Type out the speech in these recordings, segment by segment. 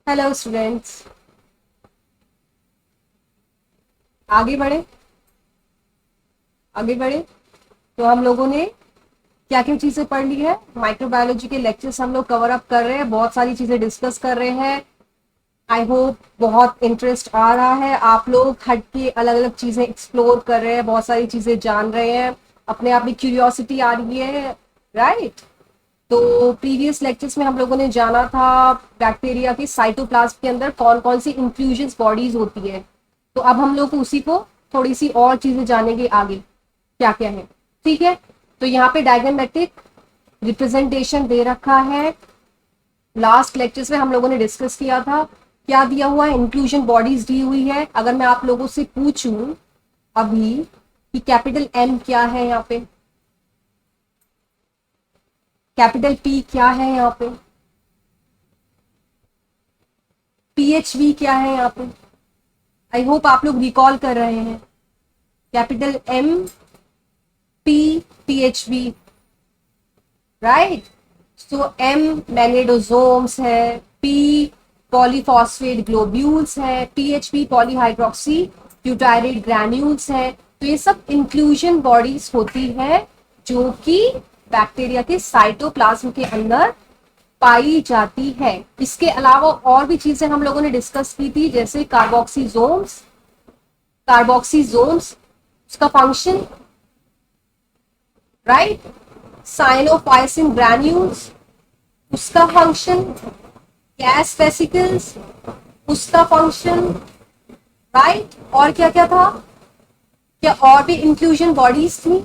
Hello students. आगे बढ़े। आगे बढ़े। तो हम लोगों ने क्या क्या चीजें पढ़ ली है। माइक्रोबायोलॉजी के लेक्चर्स हम लोग कवर अप कर रहे हैं, बहुत सारी चीजें डिस्कस कर रहे हैं। आई होप बहुत इंटरेस्ट आ रहा है, आप लोग हट के अलग अलग चीजें एक्सप्लोर कर रहे हैं, बहुत सारी चीजें जान रहे हैं, अपने आप में क्यूरियोसिटी आ रही है। राइट। तो प्रीवियस लेक्चर्स में हम लोगों ने जाना था बैक्टीरिया के साइटोप्लाज्म के अंदर कौन कौन सी इंफ्यूजन बॉडीज होती है। तो अब हम लोग उसी को थोड़ी सी और चीजें जानेंगे आगे क्या क्या है। ठीक है। तो यहाँ पे डायग्रामेटिक रिप्रेजेंटेशन दे रखा है। लास्ट लेक्चर्स में हम लोगों ने डिस्कस किया था क्या दिया हुआ है, इंक्लूजन बॉडीज दी हुई है। अगर मैं आप लोगों से पूछूं अभी कि कैपिटल एम क्या है यहाँ पे, कैपिटल पी क्या है यहाँ पे, पीएचवी क्या है यहाँ पे, आई होप आप लोग रिकॉल कर रहे हैं। Capital M P PHB. Right. So M magnetosomes है, पी पॉलीफॉस्फेट ग्लोब्यूल्स है, पीएचपी पॉलीहाइड्रोक्सी ब्यूटाइरेट ग्रैन्यूल्स है। तो ये सब इंक्लूजन बॉडीज होती है जो कि बैक्टीरिया के साइटोप्लाज्म के अंदर पाई जाती है। इसके अलावा और भी चीजें हम लोगों ने डिस्कस की थी, जैसे कार्बोक्सीजोम्स। कार्बोक्सीजोम्स उसका फंक्शन, राइट। साइनोफाइसिन ग्रैन्यूल्स उसका फंक्शन, गैस वेसिकल्स उसका फंक्शन, राइट। और क्या क्या था, क्या और भी इंक्लूजन बॉडीज थी।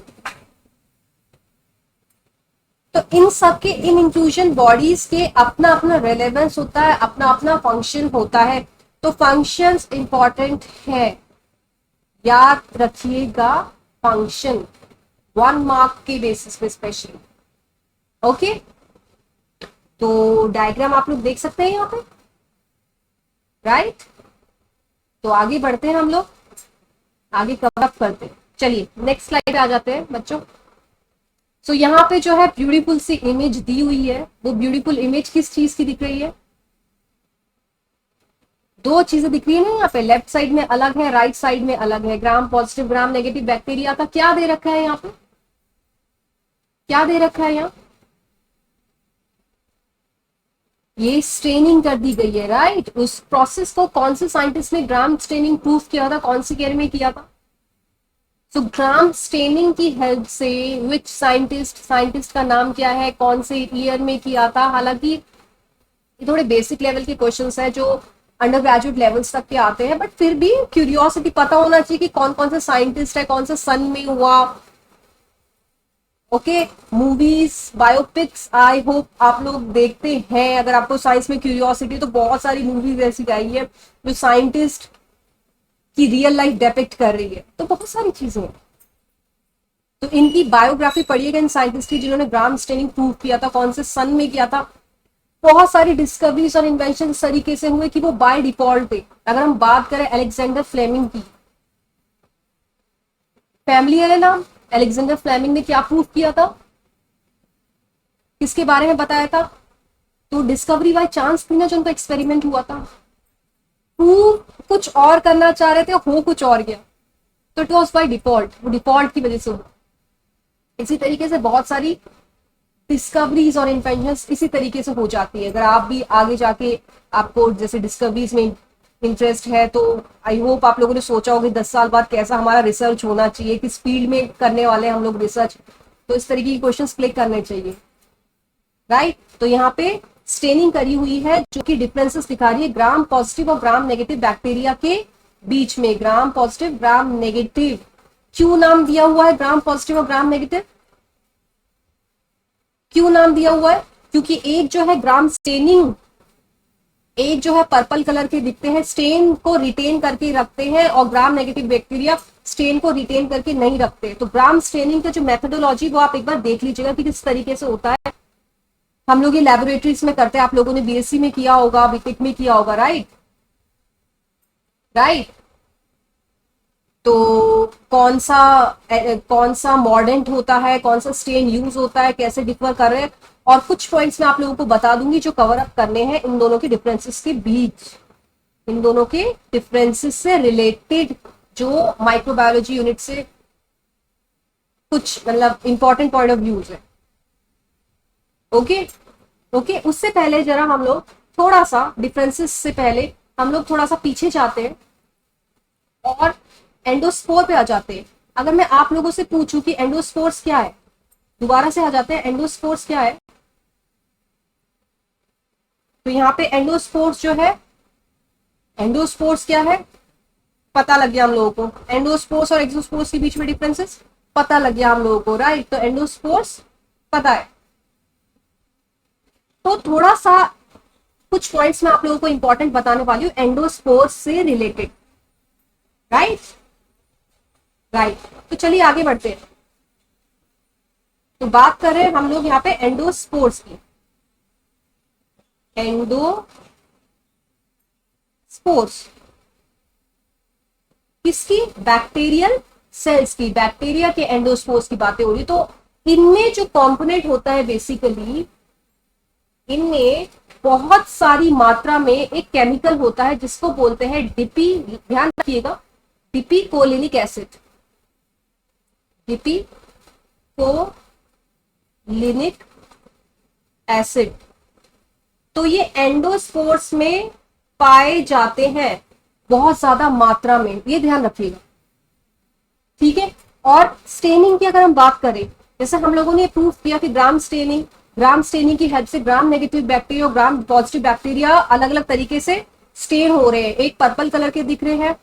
तो इन सब के, इन इंक्लूजन बॉडीज के अपना अपना रेलेवेंस होता है, अपना अपना फंक्शन होता है। तो फंक्शंस इंपॉर्टेंट है, याद रखिएगा। फंक्शन 1 मार्क के बेसिस पे स्पेशली। ओके। तो डायग्राम आप लोग देख सकते हैं यहाँ पे। राइट। तो आगे बढ़ते हैं हम लोग, आगे कवर अप करते हैं। चलिए नेक्स्ट स्लाइड आ जाते हैं बच्चों। सो यहाँ पे जो है ब्यूटीफुल सी इमेज दी हुई है, वो ब्यूटीफुल इमेज किस चीज की दिख रही है। दो चीजें दिख रही है ना यहाँ पे, लेफ्ट साइड में अलग है, राइट साइड में अलग है। Gram positive gram negative bacteria का क्या दे रखा है यहाँ पे, क्या दे रखा है यहाँ, ये स्टेनिंग कर दी गई है। राइट। उस प्रोसेस को कौन से साइंटिस्ट ने ग्राम स्टेनिंग प्रूफ किया था, कौन सी ईयर में किया था। सो ग्राम स्टेनिंग की हेल्प से विच साइंटिस्ट, साइंटिस्ट का नाम क्या है, कौन से ईयर में किया था। हालांकि ये थोड़े बेसिक लेवल के क्वेश्चंस हैं जो अंडर ग्रेजुएट लेवल्स तक के आते हैं, बट फिर भी क्यूरियोसिटी पता होना चाहिए कि कौन कौन से साइंटिस्ट है, कौन से सन में हुआ। Okay. Movies biopics I hope आप लोग देखते हैं। अगर आपको साइंस में क्यूरियोसिटी, तो बहुत सारी मूवीज ऐसी आई है जो साइंटिस्ट की रियल लाइफ डेपिक्ट कर रही है। तो बहुत सारी चीजें हैं। तो इनकी बायोग्राफी पढ़िएगा इन साइंटिस्ट की जिन्होंने ग्राम स्टेनिंग प्रूव किया था, कौन से सन में किया था। बहुत सारी डिस्कवरीज और इन्वेंशन इस तरीके से हुए कि वो बाय डिफॉल्ट थे। अगर हम बात करें अलेक्जेंडर फ्लेमिंग की, फैमिली है नाम, अलेक्जेंडर फ्लेमिंग ने क्या प्रूव किया था, किसके बारे में बताया था। तो डिस्कवरी बाय चांस थी ना जो उनका एक्सपेरिमेंट हुआ था। प्रूव कुछ और करना चाह रहे थे, हो कुछ और गया, तो इट वॉज बाय डिफॉल्ट, वो डिफॉल्ट की वजह से हुआ। इसी तरीके से बहुत सारी डिस्कवरीज और इन्वेंशंस इसी तरीके से हो जाती है। अगर आप भी आगे जाके आपको जैसे डिस्कवरीज में इंटरेस्ट है, तो आई होप आप लोगों ने सोचा होगा 10 साल बाद कैसा हमारा रिसर्च होना चाहिए, किस फील्ड में करने वाले हम लोग रिसर्च। तो इस तरीके के क्वेश्चंस क्लिक करने चाहिए। राइट। तो यहाँ पे स्टेनिंग करी हुई है जो कि डिफरेंसेस दिखा रही है ग्राम पॉजिटिव और ग्राम नेगेटिव बैक्टीरिया के बीच में। ग्राम पॉजिटिव ग्राम नेगेटिव, क्यों नाम दिया हुआ है ग्राम पॉजिटिव और ग्राम नेगेटिव, क्यों नाम दिया हुआ है, क्योंकि एक जो है ग्राम स्टेनिंग, एक जो है पर्पल कलर के दिखते हैं, स्टेन को रिटेन करके रखते हैं, और ग्राम नेगेटिव बैक्टीरिया स्टेन को रिटेन करके नहीं रखते। तो ग्राम स्टेनिंग का जो मेथोडोलॉजी वो आप एक बार देख लीजिएगा कि किस तरीके से होता है। हम लोग ये लेबोरेटरीज में करते हैं, आप लोगों ने बीएससी में किया होगा, बीटेक में किया होगा। राइट। राइट। तो कौन सा मॉर्डेंट होता है, कौन सा स्टेन यूज होता है, कैसे डिफर कर रहे हैं, और कुछ पॉइंट्स मैं आप लोगों को बता दूंगी जो कवर अप करने हैं इन दोनों के डिफरेंसेस के बीच, इन दोनों के डिफरेंसेस से रिलेटेड जो माइक्रोबायोलॉजी यूनिट से कुछ मतलब इंपॉर्टेंट पॉइंट ऑफ व्यूज है। ओके ओके, उससे पहले जरा हम लोग थोड़ा सा डिफरेंसेस से पहले हम लोग थोड़ा सा पीछे जाते हैं और एंडोस्पोर पे आ जाते हैं। अगर मैं आप लोगों से पूछूं कि एंडोस्पोर्स क्या है, दोबारा से आ जाते हैं, एंडोस्पोर्स क्या है, तो यहाँ पे एंडोस्पोर्स जो है, एंडोस्पोर्स क्या है पता लग गया हम लोगों को। एंडोस्पोर्स और एक्सोस्पोर्स के बीच में डिफरेंसेस पता लग गया हम लोगों को, राइट। तो एंडोस्पोर्स पता है। तो थोड़ा सा कुछ पॉइंट्स मैं आप लोगों को इंपॉर्टेंट बताने वाली हूँ एंडोस्पोर्स से रिलेटेड, राइट राइट। तो चलिए आगे बढ़ते हैं। तो बात कर रहे हैं हम लोग यहाँ पे एंडोस्पोर्स की। एंडोस्पोर्स किसकी? बैक्टीरियल सेल्स की, बैक्टीरिया के एंडोस्पोर्स की बातें हो रही। तो इनमें जो कंपोनेंट होता है बेसिकली, इनमें बहुत सारी मात्रा में एक केमिकल होता है जिसको बोलते हैं डिपी, ध्यान रखिएगा, डिपीकोलिनिक एसिड, डिपीकोलिनिक एसिड। तो ये एंडोस्पोर्स में पाए जाते हैं बहुत ज्यादा मात्रा में, ये ध्यान रखिएगा, ठीक है। और स्टेनिंग की अगर हम बात करें, जैसे हम लोगों ने प्रूफ किया कि ग्राम स्टेनिंग की हेल्प से ग्राम नेगेटिव बैक्टीरिया और ग्राम पॉजिटिव बैक्टीरिया अलग अलग तरीके से स्टेन हो रहे हैं। एक पर्पल कलर के दिख रहे हैं,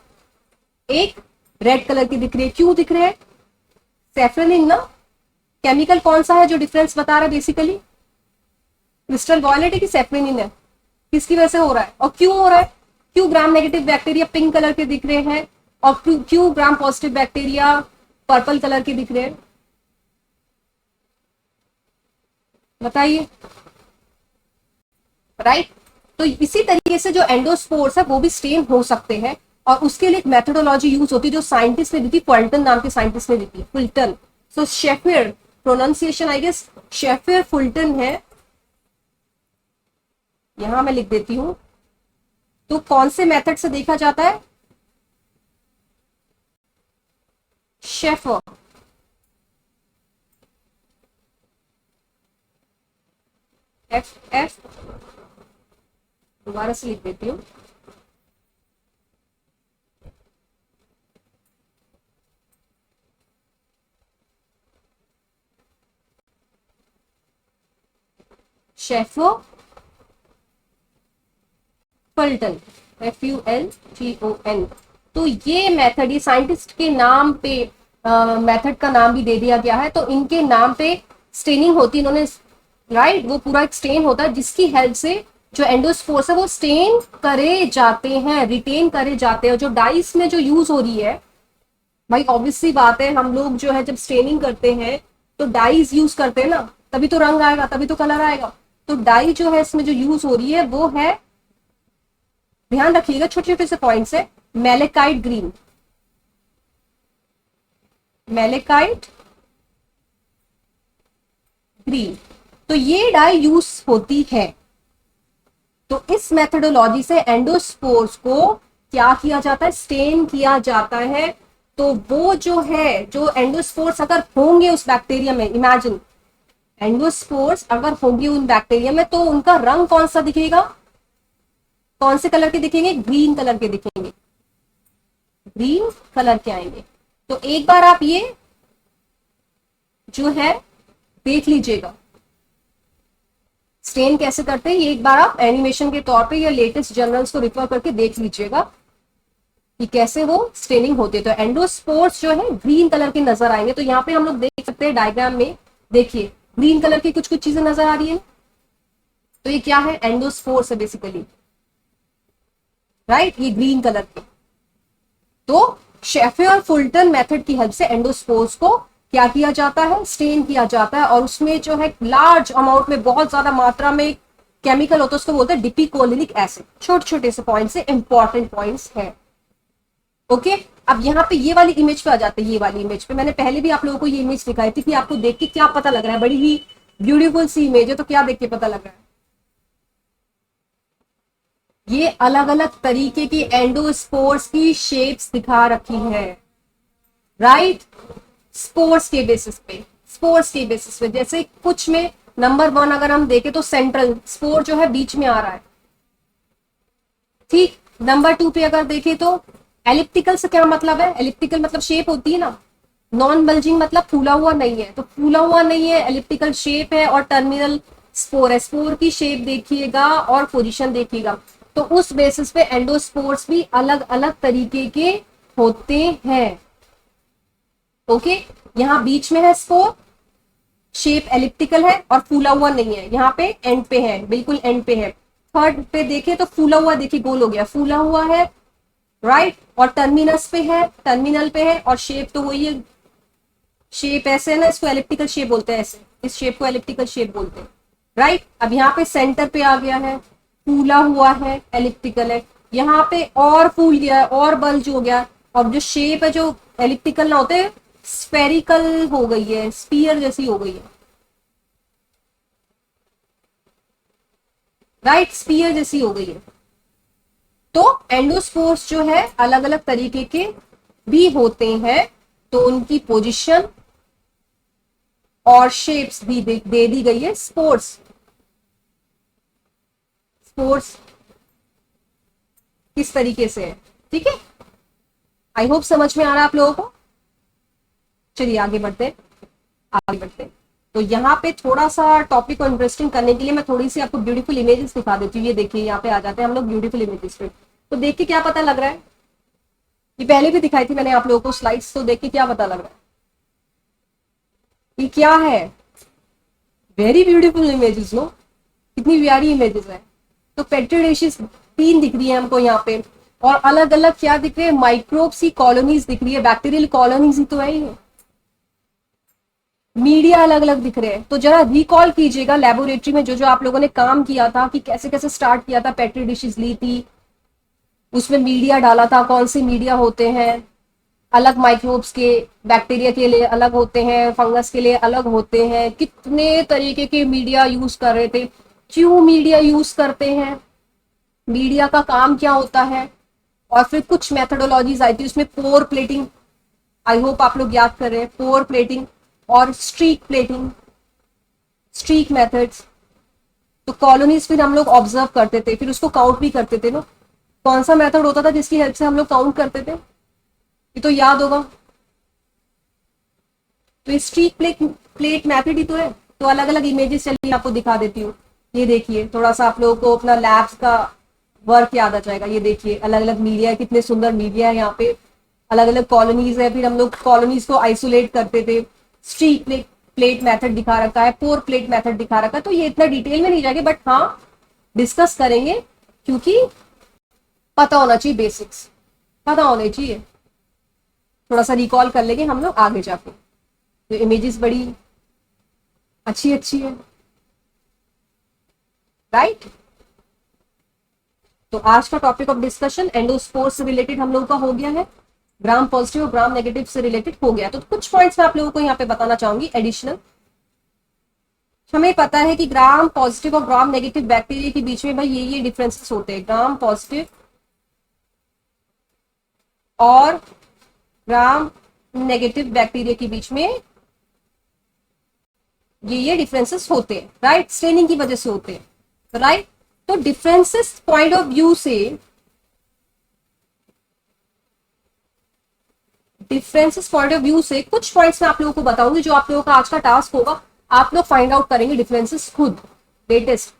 एक रेड कलर की दिख रही है। क्यों दिख रहे हैं? सेफ्रोनिन ना, केमिकल कौन सा है जो डिफरेंस बता रहा है बेसिकली? क्रिस्टल वॉयलेट है कि सेफ्रोनिन है? किसकी वजह से हो रहा है और क्यों हो रहा है? क्यों gram negative bacteria pink colour के दिख रहे हैं और क्यों gram positive bacteria purple colour के दिख रहे हैं? बताइए, राइट। तो इसी तरीके से जो एंडोस्पोर्स है वो भी स्टेन हो सकते हैं, और उसके लिए एक मेथोडोलॉजी यूज होती है जो साइंटिस्ट ने दी थी, फुल्टन नाम के साइंटिस्ट ने दी थी, Fulton. So Shaffer, pronunciation I guess Shaffer Fulton है, यहां मैं लिख देती हूं। तो कौन से मेथड से देखा जाता है? शेफर, एफ, दोबारा से लिख देती हूं, शेफर फुल्टन, FULTON। तो ये मेथड, ये साइंटिस्ट के नाम पे मेथड का नाम भी दे दिया गया है। तो इनके नाम पे स्टेनिंग होती है, इन्होंने, राइट, वो पूरा एक स्टेन होता है जिसकी हेल्प से जो एंडोस्पोर्स है वो स्टेन करे जाते हैं, रिटेन करे जाते हैं। जो डाइस में जो यूज हो रही है, भाई ऑब्वियस सी बात है, हम लोग जो है जब स्टेनिंग करते हैं तो डाइज यूज करते हैं ना, तभी तो रंग आएगा, तभी तो कलर आएगा। तो डाई जो है इसमें जो यूज हो रही है वो है, ध्यान रखिएगा छोटे छोटे से पॉइंट्स है, मैलेकाइट ग्रीन, मैलेकाइट ग्रीन। तो ये डाई यूज होती है। तो इस मेथोडोलॉजी से एंडोस्पोर्स को क्या किया जाता है? स्टेन किया जाता है। तो वो जो है, जो एंडोस्पोर्स अगर होंगे उस बैक्टीरिया में, इमेजिन एंडोस्पोर्स अगर होंगे उन बैक्टीरिया में, तो उनका रंग कौन सा दिखेगा? कौन से कलर के दिखेंगे? ग्रीन कलर के दिखेंगे, ग्रीन कलर के आएंगे। तो एक बार आप ये जो है देख लीजिएगा स्टेन कैसे करते हैं, ये एक बार आप एनिमेशन के तौर पे या लेटेस्ट जर्नल्स को रिफर करके देख लीजिएगा कि कैसे वो स्टेनिंग होती है। तो एंडोस्पोर्स जो है ग्रीन कलर के नजर आएंगे। तो यहाँ पे हम लोग देख सकते हैं डायग्राम में, देखिए ग्रीन कलर की कुछ कुछ चीजें नजर आ रही है। तो ये क्या है? एंडोस्पोर्स है बेसिकली, राइट, ये ग्रीन कलर के। तो शेफर और फुल्टन मेथड की हेल्प से एंडोस्पोर्स को क्या किया जाता है? स्टेन किया जाता है। और उसमें जो है लार्ज अमाउंट में, बहुत ज्यादा मात्रा में केमिकल होता है, उसको बोलते हैं डिपीकोलिनिक एसिड। छोटे छोटे से पॉइंट्स से इंपॉर्टेंट पॉइंट्स है। ओके अब यहाँ पे ये वाली इमेज पे आ जाते हैं। ये वाली इमेज पे मैंने पहले भी आप लोगों को ये इमेज दिखाई थी कि आपको देख के क्या पता लग रहा है, बड़ी ही ब्यूटीफुल सी इमेज है, तो क्या देख के पता लग रहा है? ये अलग अलग तरीके की एंडोस्पोर्स की शेप्स दिखा रखी है, राइट? स्पोर्स के बेसिस पे, स्पोर्स के बेसिस पे, जैसे कुछ में नंबर 1 अगर हम देखें तो सेंट्रल स्पोर जो है बीच में आ रहा है, ठीक। नंबर 2 पे अगर देखें तो एलिप्टिकल से क्या मतलब है? एलिप्टिकल मतलब शेप होती है ना, नॉन बल्जिंग मतलब फूला हुआ नहीं है, तो फूला हुआ नहीं है, एलिप्टिकल शेप है, और टर्मिनल स्पोर है। स्पोर की शेप देखिएगा और पोजीशन देखिएगा, तो उस बेसिस पे एंडोस्पोर्स भी अलग अलग तरीके के होते हैं। ओके यहाँ बीच में है स्पोर, शेप एलिप्टिकल है और फूला हुआ नहीं है, यहाँ पे एंड पे है, बिल्कुल एंड पे है। थर्ड पे देखे तो फूला हुआ, देखिए गोल हो गया, फूला हुआ है, राइट? और टर्मिनस पे है, टर्मिनल पे है, और शेप तो वही है, शेप ऐसे है ना, इसको एलिप्टिकल शेप बोलते हैं, ऐसे इस शेप को एलिप्टिकल शेप बोलते हैं, राइट? अब यहाँ पे सेंटर पे आ गया है, फूला हुआ है, एलिप्टिकल है, यहाँ पे और फूल गया है और बल्ज हो गया, और जो शेप है जो एलिप्टिकल ना होते स्फेरिकल हो गई है, स्पीयर जैसी हो गई है, राइट? स्पीयर जैसी हो गई है। तो एंडोस्पोर्स जो है अलग अलग तरीके के भी होते हैं, तो उनकी पोजीशन और शेप्स भी दे दी गई है। स्पोर्स, स्पोर्स किस तरीके से है, ठीक है? आई होप समझ में आ रहा है आप लोगों को। चलिए आगे बढ़ते, आगे बढ़ते। तो यहाँ पे थोड़ा सा टॉपिक को इंटरेस्टिंग करने के लिए मैं थोड़ी सी आपको ब्यूटीफुल इमेजेस दिखा देती हूँ। ये देखिए यहाँ पे आ जाते हैं हम लोग ब्यूटीफुल इमेजेस पे, तो देख के क्या पता लग रहा है? ये पहले भी दिखाई थी मैंने आप लोगों को स्लाइड्स, तो देख के क्या पता लग रहा है? ये क्या है? वेरी ब्यूटीफुल इमेजेस नो, कितनी प्यारी इमेजेस है। तो पेट्री डिशेस 3 दिख रही है हमको यहाँ पे, और अलग अलग क्या दिख रहे हैं? माइक्रोब्स की कॉलोनीज दिख रही है, बैक्टीरियल कॉलोनीज ही तो है ये। मीडिया अलग अलग दिख रहे हैं। तो जरा रिकॉल कीजिएगा लेबोरेटरी में जो जो आप लोगों ने काम किया था, कि कैसे कैसे स्टार्ट किया था, पेट्री डिशेस ली थी, उसमें मीडिया डाला था, कौन से मीडिया होते हैं, अलग माइक्रोब्स के, बैक्टीरिया के लिए अलग होते हैं, फंगस के लिए अलग होते हैं, कितने तरीके के मीडिया यूज कर रहे थे, क्यों मीडिया यूज करते हैं, मीडिया का काम क्या होता है, और फिर कुछ मेथोडोलॉजीज आई थी उसमें, पोर प्लेटिंग, आई होप आप लोग याद कर रहे हैं, पोर प्लेटिंग और स्ट्रीक प्लेटिंग, स्ट्रीक मेथड्स। तो कॉलोनीज फिर हम लोग ऑब्जर्व करते थे, फिर उसको काउंट भी करते थे ना। कौन सा मेथड होता था जिसकी हेल्प से हम लोग काउंट करते थे? ये तो याद होगा। तो स्ट्रीक प्लेट मेथड ही तो है। तो अलग अलग इमेजेस चलिए आपको दिखा देती हूँ। ये देखिए, थोड़ा सा आप लोगों को अपना लैब्स का वर्क याद आ जाएगा। ये देखिए अलग अलग मीडिया है, कितने सुंदर मीडिया है यहाँ पे, अलग अलग कॉलोनीज है, फिर हम लोग कॉलोनीज को आइसोलेट करते थे। स्ट्रीक प्लेट मेथड दिखा रखा है, पोर प्लेट मेथड दिखा रखा है। तो ये इतना डिटेल में नहीं जाएंगे, बट हाँ डिस्कस करेंगे, क्योंकि पता होना चाहिए, बेसिक्स पता होने चाहिए। थोड़ा सा रिकॉल कर लेंगे हम लोग आगे जाके। तो इमेजेस बड़ी अच्छी अच्छी है, राइट? तो आज का टॉपिक ऑफ डिस्कशन एंडोस्पोर्स से रिलेटेड हम लोगों का हो गया है, ग्राम पॉजिटिव और ग्राम नेगेटिव से रिलेटेड हो गया। तो कुछ पॉइंट्स मैं आप लोगों को यहाँ पे बताना चाहूंगी एडिशनल। हमें पता है कि ग्राम पॉजिटिव और ग्राम नेगेटिव बैक्टीरिया के बीच में भाई ये डिफरेंसेस होते हैं। ग्राम पॉजिटिव और ग्राम नेगेटिव बैक्टीरिया के बीच में ये डिफरेंसेस होते हैं, राइट? स्ट्रेनिंग की वजह से होते हैं, राइट? तो डिफरेंसेस पॉइंट ऑफ व्यू से, डिफरेंसेस पॉइंट ऑफ व्यू से कुछ पॉइंट्स मैं आप लोगों को बताऊंगी, जो आप लोगों का आज का टास्क होगा। आप लोग फाइंड आउट करेंगे डिफरेंसेस खुद, latest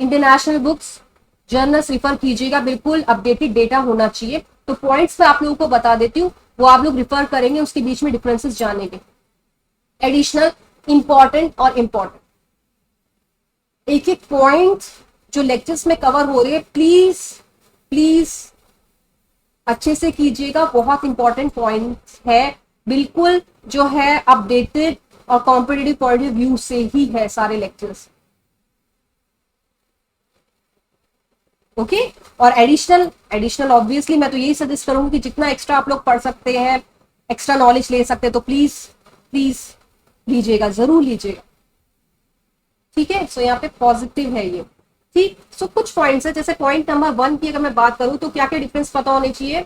international books, journals refer कीजिएगा, बिल्कुल अपडेटेड डेटा होना चाहिए। तो पॉइंट्स मैं आप लोगों को बता देती हूँ, वो आप लोग रिफर करेंगे, उसके बीच में डिफरेंसेस जानेंगे। एडिशनल, इंपॉर्टेंट और इंपॉर्टेंट, एक एक पॉइंट जो लेक्चर्स में कवर हो रहे हैं, प्लीज प्लीज अच्छे से कीजिएगा। बहुत इंपॉर्टेंट पॉइंट है, बिल्कुल जो है अपडेटेड और कॉम्पिटेटिव पॉइंट ऑफ व्यू से ही है सारे लेक्चर्स। ओके और एडिशनल एडिशनल ऑब्वियसली मैं तो यही सजेस्ट करूंगी कि जितना एक्स्ट्रा आप लोग पढ़ सकते हैं, एक्स्ट्रा नॉलेज ले सकते हैं, तो प्लीज प्लीज लीजिएगा, जरूर लीजिएगा। ठीक है, सो यहाँ पे पॉजिटिव है ये। ठीक, सो कुछ पॉइंट्स है, जैसे पॉइंट नंबर 1 की अगर मैं बात करूं तो क्या क्या डिफरेंस पता होने चाहिए।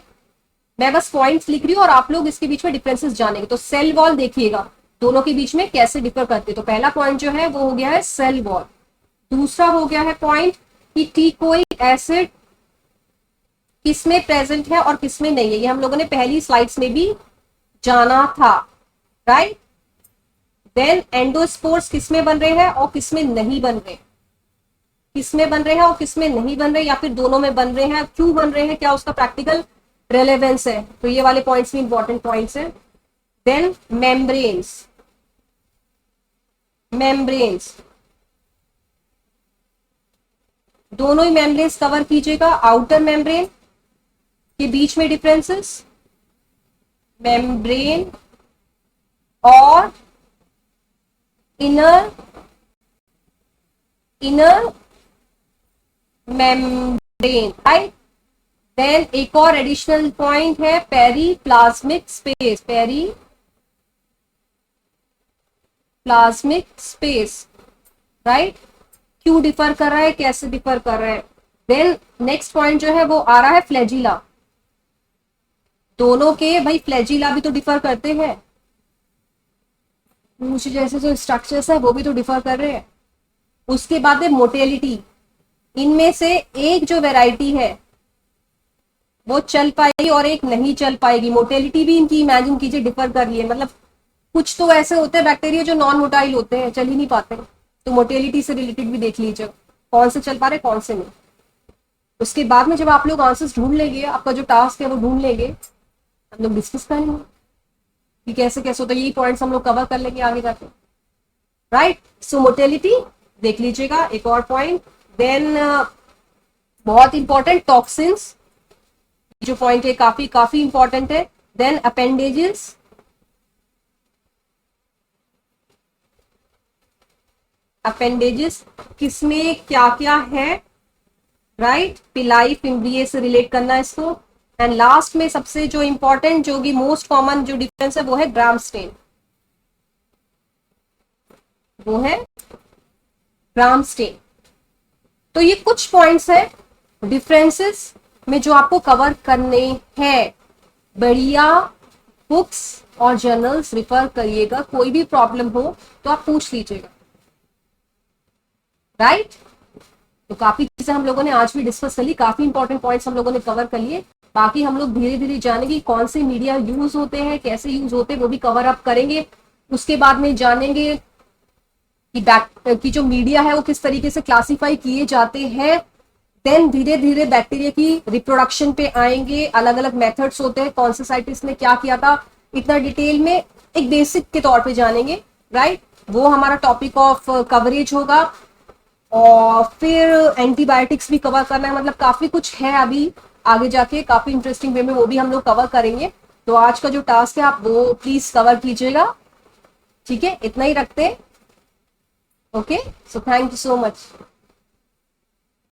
मैं बस पॉइंट्स लिख रही हूँ और आप लोग इसके बीच में डिफरेंसेस जानेंगे। तो सेल वॉल देखिएगा दोनों के बीच में कैसे डिफर करते हैं। तो पहला पॉइंट जो है वो हो गया है सेल वॉल। दूसरा हो गया है पॉइंट कि टीकोइक एसिड किसमें प्रेजेंट है और किसमें नहीं है, ये हम लोगों ने पहली स्लाइड्स में भी जाना था, राइट। देन एंडोस्पोर्स किसमें बन रहे हैं और किसमें नहीं बन रहे, किसमें बन रहे हैं और किसमें नहीं बन रहे, या फिर दोनों में बन रहे हैं, क्यों बन रहे हैं, क्या उसका प्रैक्टिकल रेलेवेंस है। तो ये वाले पॉइंट्स भी इंपॉर्टेंट पॉइंट्स हैं। देन मेम्ब्रेन्स, मेम्ब्रेन्स दोनों ही मेम्ब्रेन्स कवर कीजिएगा। आउटर मेम्ब्रेन के बीच में डिफरेंसेस, मेम्ब्रेन और इनर मेम्ब्रेन, राइट। देन एक और एडिशनल पॉइंट है periplasmic space, periplasmic space, right. क्यों डिफर कर रहा है, कैसे डिफर कर रहा है। देन नेक्स्ट पॉइंट जो है वो आ रहा है फ्लैजिला। दोनों के भाई फ्लैजिला भी तो डिफर करते हैं, मुझे जैसे जो स्ट्रक्चर्स है वो भी तो डिफर कर रहे हैं। उसके बाद है मोटेलिटी, इनमें से एक जो वैरायटी है वो चल पाएगी और एक नहीं चल पाएगी। मोटेलिटी भी इनकी इमेजिन कीजिए डिफर कर रही है, मतलब कुछ तो ऐसे होते हैं बैक्टीरिया जो नॉन मोटाइल होते हैं, चल ही नहीं पाते, तो मोटेलिटी से रिलेटेड भी देख लीजिए कौन से चल पा रहे कौन से नहीं। उसके बाद में जब आप लोग आंसर्स ढूंढ लेंगे, आपका जो टास्क है वो ढूंढ लेंगे, हम लोग डिस्कस करेंगे कि कैसे कैसे होता है। यही पॉइंट्स हम लोग कवर कर लेंगे आगे जाके, राइट। सो मोटेलिटी देख लीजिएगा, एक और पॉइंट। देन बहुत इंपॉर्टेंट टॉक्सिन्स, जो पॉइंट है काफी काफी इंपॉर्टेंट है। देन अपेंडेजेस, अपेंडेजेस किसमें क्या क्या है, राइट। पिलाई फिम्ब्रिए से रिलेट करना इसको। एंड लास्ट में सबसे जो इंपॉर्टेंट, जो कि मोस्ट कॉमन जो डिफरेंस है वो है ग्राम स्टेन, वो है ग्राम स्टेन। तो ये कुछ पॉइंट्स है डिफरेंसेस में जो आपको कवर करने हैं। बढ़िया बुक्स और जर्नल्स रिफर करिएगा, कोई भी प्रॉब्लम हो तो आप पूछ लीजिएगा, राइट। तो काफी चीजें हम लोगों ने आज भी डिस्कस कर ली, काफी इंपॉर्टेंट पॉइंट्स हम लोगों ने कवर कर लिए। बाकी हम लोग धीरे धीरे जानेंगे कौन से मीडिया यूज होते हैं, कैसे यूज होते हैं, वो भी कवर अप करेंगे। उसके बाद में जानेंगे कि जो मीडिया है वो किस तरीके से क्लासिफाई किए जाते हैं। देन धीरे धीरे बैक्टीरिया की रिप्रोडक्शन पे आएंगे, अलग अलग मेथड्स होते हैं, कौन से साइंटिस्ट ने क्या किया था, इतना डिटेल में एक बेसिक के तौर पे जानेंगे, राइट। वो हमारा टॉपिक ऑफ कवरेज होगा। और फिर एंटीबायोटिक्स भी कवर करना है, मतलब काफी कुछ है अभी आगे जाके, काफी इंटरेस्टिंग वे में वो भी हम लोग कवर करेंगे। तो आज का जो टास्क है आप वो प्लीज कवर कीजिएगा, ठीक है। इतना ही रखते हैं, okay. So thank you so much.